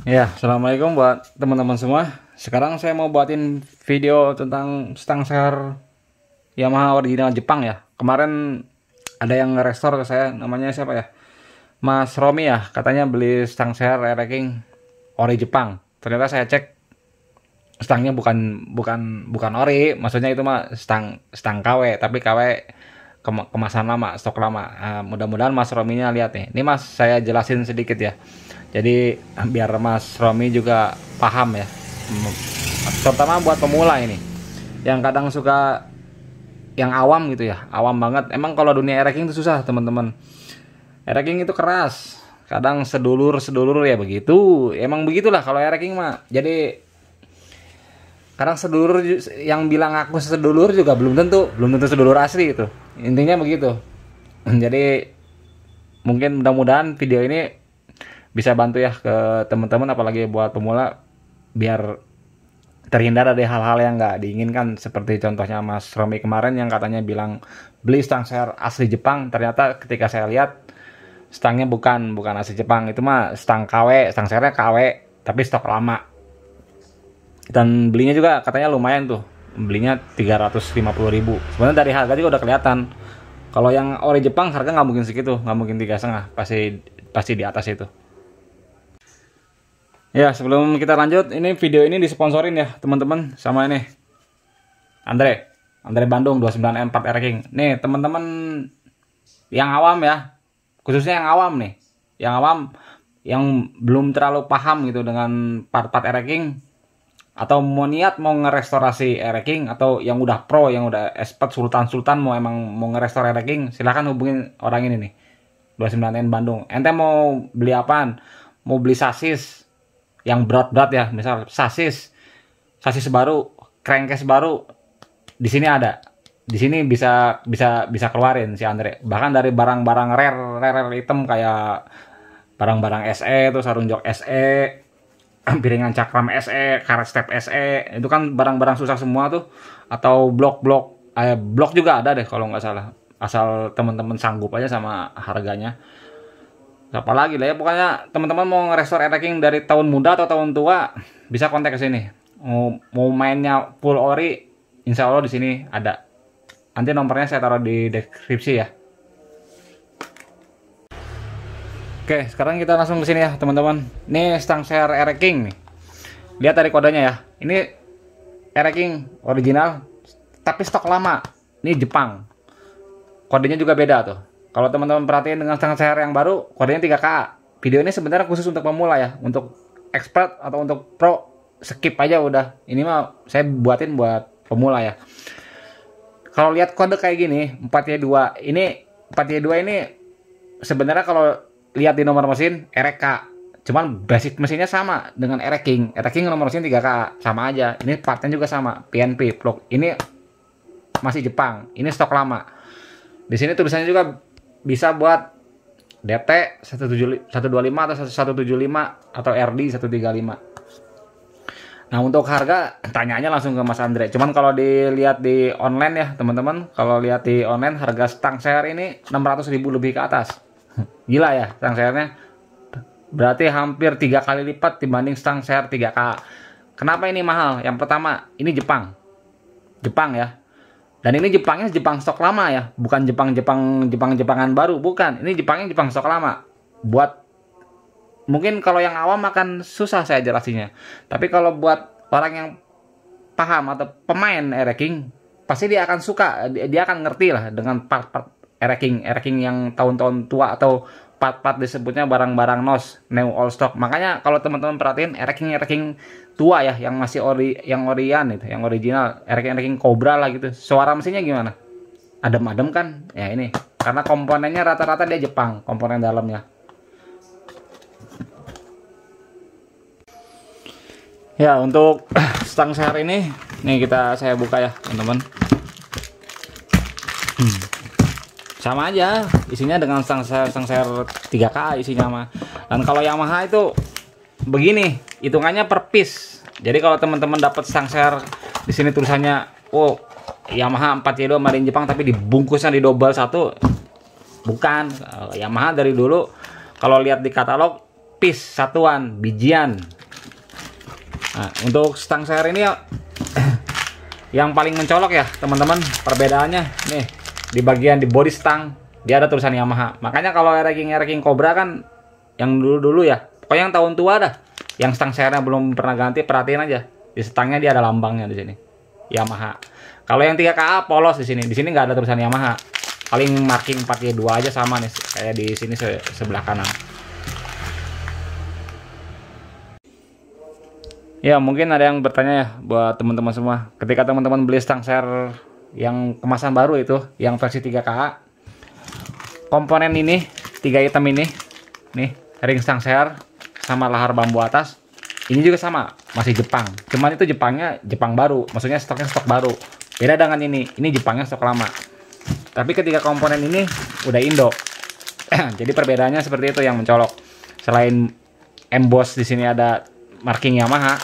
Ya, assalamualaikum buat teman-teman semua. Sekarang saya mau buatin video tentang stang seher Yamaha original Jepang ya. Kemarin ada yang nge-restore ke saya, namanya siapa ya? Mas Romi ya, katanya beli stang seher Air-King ori Jepang. Ternyata saya cek stangnya bukan ori, maksudnya itu mah stang KW, tapi KW kemasan lama, stok lama. Nah, mudah-mudahan Mas Rominya lihat nih. Ini Mas, saya jelasin sedikit ya. Jadi biar Mas Romi juga paham ya, terutama buat pemula ini yang kadang suka yang awam gitu ya, awam banget. Emang kalau dunia Air-King itu susah teman-teman. Air-King itu keras, kadang sedulur ya begitu. Emang begitulah kalau Air-King mah. Jadi kadang sedulur yang bilang aku sedulur juga belum tentu sedulur asli itu. Intinya begitu. Jadi mungkin mudah-mudahan video ini bisa bantu ya ke teman-teman, apalagi buat pemula, biar terhindar dari hal-hal yang nggak diinginkan, seperti contohnya Mas Romi kemarin yang katanya bilang beli stang seher asli Jepang. Ternyata ketika saya lihat stangnya bukan asli Jepang, itu mah stang KW, stang sehernya KW tapi stok lama. Dan belinya juga katanya lumayan tuh, belinya 350.000. Sebenarnya dari harga juga udah kelihatan. Kalau yang ori Jepang harga nggak mungkin segitu, nggak mungkin 3,5, pasti di atas itu. Ya, sebelum kita lanjut, ini video ini disponsorin ya teman-teman sama ini Andre Bandung 29M4 Air-King. Nih teman-teman yang awam ya, khususnya yang awam nih, yang belum terlalu paham gitu dengan part-part Air-King, atau mau ngerestorasi Air-King, atau yang udah pro, yang udah expert sultan mau ngerestor Air-King, silahkan hubungin orang ini nih, 29M Bandung. Ente mau beli apaan? Mau beli sasis yang berat-berat ya, misal sasis baru, crankcase baru, di sini ada. Di sini bisa keluarin si Andre. Bahkan dari barang-barang rare item kayak barang-barang SE tuh, sarung jok SE, piringan cakram SE, karet step SE, itu kan barang-barang susah semua tuh. Atau blok juga ada deh kalau nggak salah. Asal teman-teman sanggup aja sama harganya. Apalagi lah ya, pokoknya teman-teman mau nge-restore Air-King dari tahun muda atau tahun tua, bisa kontak ke sini. Mau mainnya full ori, insya Allah di sini ada. Nanti nomornya saya taruh di deskripsi ya. Oke, sekarang kita langsung ke sini ya teman-teman. Ini stang seher Air-King nih. Lihat dari kodenya ya. Ini Air-King original, tapi stok lama. Ini Jepang. Kodenya juga beda tuh. Kalau teman-teman perhatiin dengan stang seher yang baru, kodenya 3KA. Video ini sebenarnya khusus untuk pemula ya. Untuk expert atau untuk pro, skip aja udah. Ini mah saya buatin buat pemula ya. Kalau lihat kode kayak gini, 4Y2. Ini 4Y2 ini sebenarnya kalau lihat di nomor mesin RK. Cuman basic mesinnya sama dengan Air-King. Air-King nomor mesin 3KA, sama aja. Ini partnya juga sama, PNP plug. Ini masih Jepang. Ini stok lama. Di sini tulisannya juga bisa buat DT 125 atau 175 atau RD 135. Nah, untuk harga tanya aja langsung ke Mas Andre. Cuman kalau dilihat di online ya teman-teman, kalau lihat di online harga stang seher ini 600.000 lebih ke atas. Gila ya stang sehernya. Berarti hampir 3 kali lipat dibanding stang seher 3K. Kenapa ini mahal? Yang pertama, ini Jepang ya. Dan ini Jepangnya Jepang stok lama ya, bukan Jepangan baru, bukan. Ini Jepang stok lama. Buat mungkin kalau yang awam akan susah saya jelasinnya. Tapi kalau buat orang yang paham atau pemain Air-King, pasti dia akan suka, dia akan ngerti lah dengan part-part Air-King yang tahun-tahun tua, atau part-part disebutnya barang-barang NOS, new all stock. Makanya kalau teman-teman perhatiin Air-King tua ya, yang masih orian itu, yang original, Air-King Cobra lah gitu. Suara mesinnya gimana? Adem-adem kan? Ya ini, karena komponennya rata-rata dia Jepang, komponen dalamnya. Ya, untuk stang seher ini, nih saya buka ya teman-teman. Sama aja isinya dengan stang seher 3K isinya mah. Dan kalau Yamaha itu begini, hitungannya per piece. Jadi kalau teman-teman dapat stang seher di sini tulisannya Yamaha 4Y2 Marin Jepang, tapi dibungkusnya di double satu, bukan. Yamaha dari dulu kalau lihat di katalog piece, satuan, bijian. Nah, untuk stang seher ini ya yang paling mencolok ya teman-teman, perbedaannya nih di bagian di body stang dia ada tulisan Yamaha. Makanya kalau King Cobra kan yang dulu-dulu ya, pokoknya yang tahun tua dah, yang stang sehernya belum pernah ganti, perhatiin aja di stangnya dia ada lambangnya di sini Yamaha. Kalau yang 3KA polos di sini nggak ada tulisan Yamaha, paling marking 4Y2 aja sama nih kayak di sini sebelah kanan. Ya mungkin ada yang bertanya ya buat teman-teman semua, ketika teman-teman beli stang seher yang kemasan baru itu yang versi 3KA, komponen ini 3 item ini nih, ring stang seher sama lahar bambu atas ini juga sama, masih Jepang, cuman itu Jepangnya Jepang baru, maksudnya stoknya stok baru. Beda dengan ini Jepangnya stok lama. Tapi ketika komponen ini udah Indo. Jadi perbedaannya seperti itu yang mencolok. Selain emboss di sini ada marking Yamaha.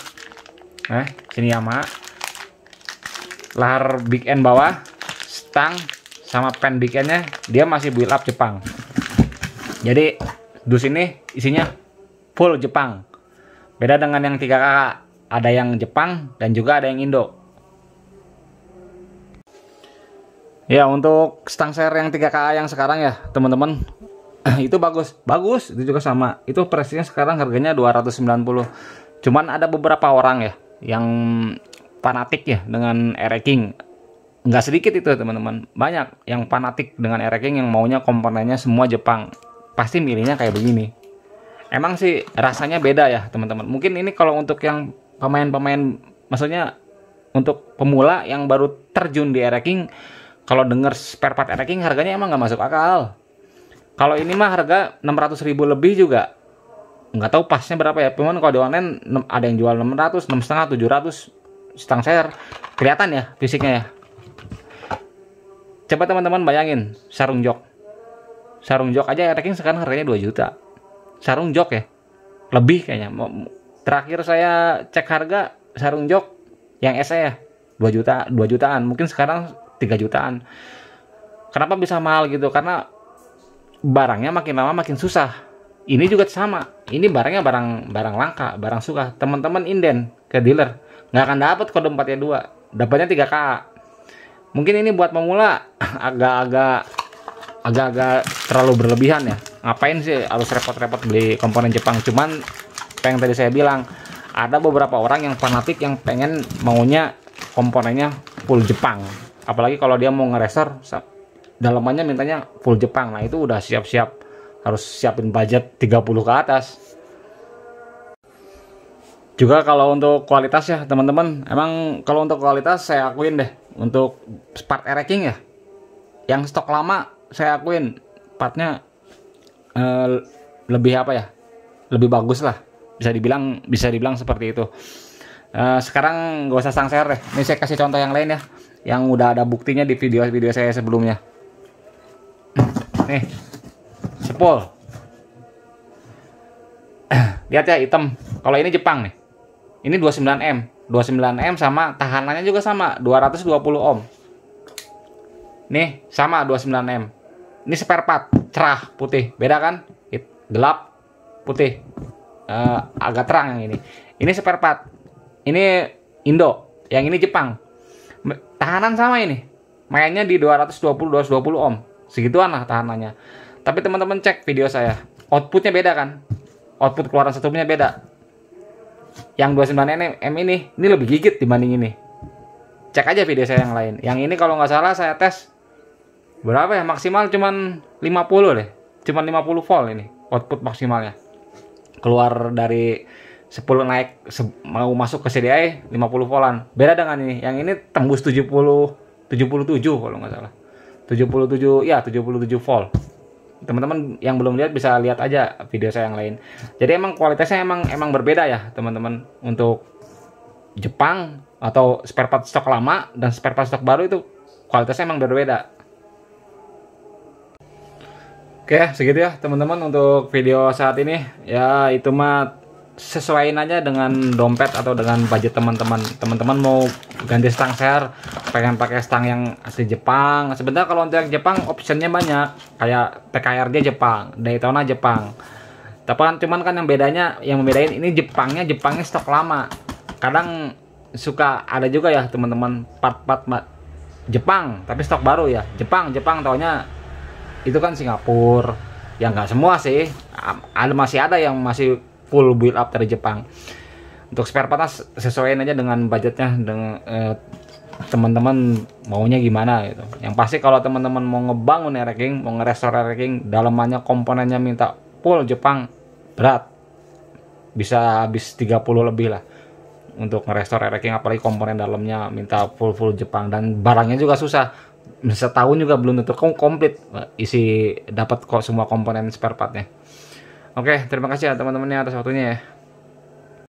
Sini Yamaha. Lahar big end bawah, stang sama pen big endnya dia masih build up Jepang. Jadi dus ini isinya full Jepang. Beda dengan yang 3KA, ada yang Jepang dan juga ada yang Indo. Ya untuk stang seher yang 3KA yang sekarang ya teman-teman, itu bagus itu juga sama, itu presinya sekarang harganya 290. Cuman ada beberapa orang ya yang fanatik ya dengan King, nggak sedikit itu teman-teman, banyak yang fanatik dengan King yang maunya komponennya semua Jepang, pasti milihnya kayak begini. Emang sih rasanya beda ya teman-teman. Mungkin ini kalau untuk yang pemain-pemain, maksudnya untuk pemula yang baru terjun di King, kalau denger spare part King harganya emang nggak masuk akal. Kalau ini mah harga 600.000 lebih juga nggak tahu pasnya berapa ya. Cuman kalau di online ada yang jual 600, 6,5, 700 stang seher. Kelihatan ya fisiknya ya. Coba teman-teman bayangin sarung jok. Sarung jok aja King sekarang harganya 2 juta. Sarung jok ya. Lebih kayaknya. Terakhir saya cek harga sarung jok yang SE ya 2 jutaan. Mungkin sekarang 3 jutaan. Kenapa bisa mahal gitu? Karena barangnya makin lama makin susah. Ini juga sama. Ini barangnya barang langka, barang suka. Teman-teman inden ke dealer, nggak akan dapat kode 4Y2. Dapatnya 3KA. Mungkin ini buat pemula agak-agak terlalu berlebihan ya. Ngapain sih harus repot-repot beli komponen Jepang? Cuman yang tadi saya bilang, ada beberapa orang yang fanatik yang pengen maunya komponennya full Jepang. Apalagi kalau dia mau ngereser, dalamannya mintanya full Jepang. Nah itu udah siap-siap, harus siapin budget 30 ke atas. Juga kalau untuk kualitas ya teman-teman, emang kalau untuk kualitas saya akuin deh, untuk part King ya, yang stok lama saya akuin partnya lebih apa ya, lebih bagus lah, bisa dibilang seperti itu. Sekarang gak usah stang seher deh, ini saya kasih contoh yang lain ya, yang udah ada buktinya di video-video saya sebelumnya. Nih, sepul. Lihat ya hitam. Kalau ini Jepang nih. Ini 29M. 29M sama tahanannya juga sama, 220 ohm. Nih, sama 29M. Ini spare part, cerah, putih. Beda kan? Gelap, putih. Agak terang yang ini. Ini spare part. Ini Indo, yang ini Jepang. Tahanan sama ini. Mainnya di 220 ohm. Segituan lah tahanannya. Tapi teman-teman cek video saya, outputnya beda kan? Output keluaran setupnya beda. Yang 29M ini lebih gigit dibanding ini. Cek aja video saya yang lain. Yang ini kalau nggak salah saya tes berapa ya, maksimal cuman 50 deh. Cuman 50 volt ini output maksimalnya. Keluar dari 10 naik mau masuk ke CDI 50 voltan. Beda dengan ini. Yang ini tembus 77 kalau nggak salah. 77 volt. Teman-teman yang belum lihat bisa lihat aja video saya yang lain. Jadi emang kualitasnya emang berbeda ya teman-teman. Untuk Jepang atau spare part stok lama dan spare part stok baru itu kualitasnya emang berbeda. Oke, segitu ya teman-teman untuk video saat ini. Ya itu mah sesuaiin aja dengan dompet atau dengan budget teman-teman. Teman-teman mau ganti stang seher, pengen pakai stang yang asli Jepang. Sebenarnya kalau untuk yang Jepang optionnya banyak, kayak TKRD Jepang, Daytona Jepang. Tapi kan cuman kan yang membedain ini Jepangnya stok lama. kadang suka ada juga ya teman-teman part-part Jepang tapi stok baru ya. Jepang taunya itu kan Singapura. Ya nggak semua sih, masih ada yang masih full build up dari Jepang. Untuk spare partnya sesuaiin aja dengan budgetnya, dengan teman-teman maunya gimana gitu. Yang pasti kalau teman-teman mau ngebangun Ereking, mau ngerestore Ereking, dalamannya komponennya minta full Jepang, berat, bisa habis 30 lebih lah untuk ngerestore Ereking, apalagi komponen dalamnya minta full Jepang, dan barangnya juga susah. Setahun juga belum tentu komplit isi dapat kok semua komponen spare partnya. Oke, terima kasih ya teman-temannya atas waktunya ya.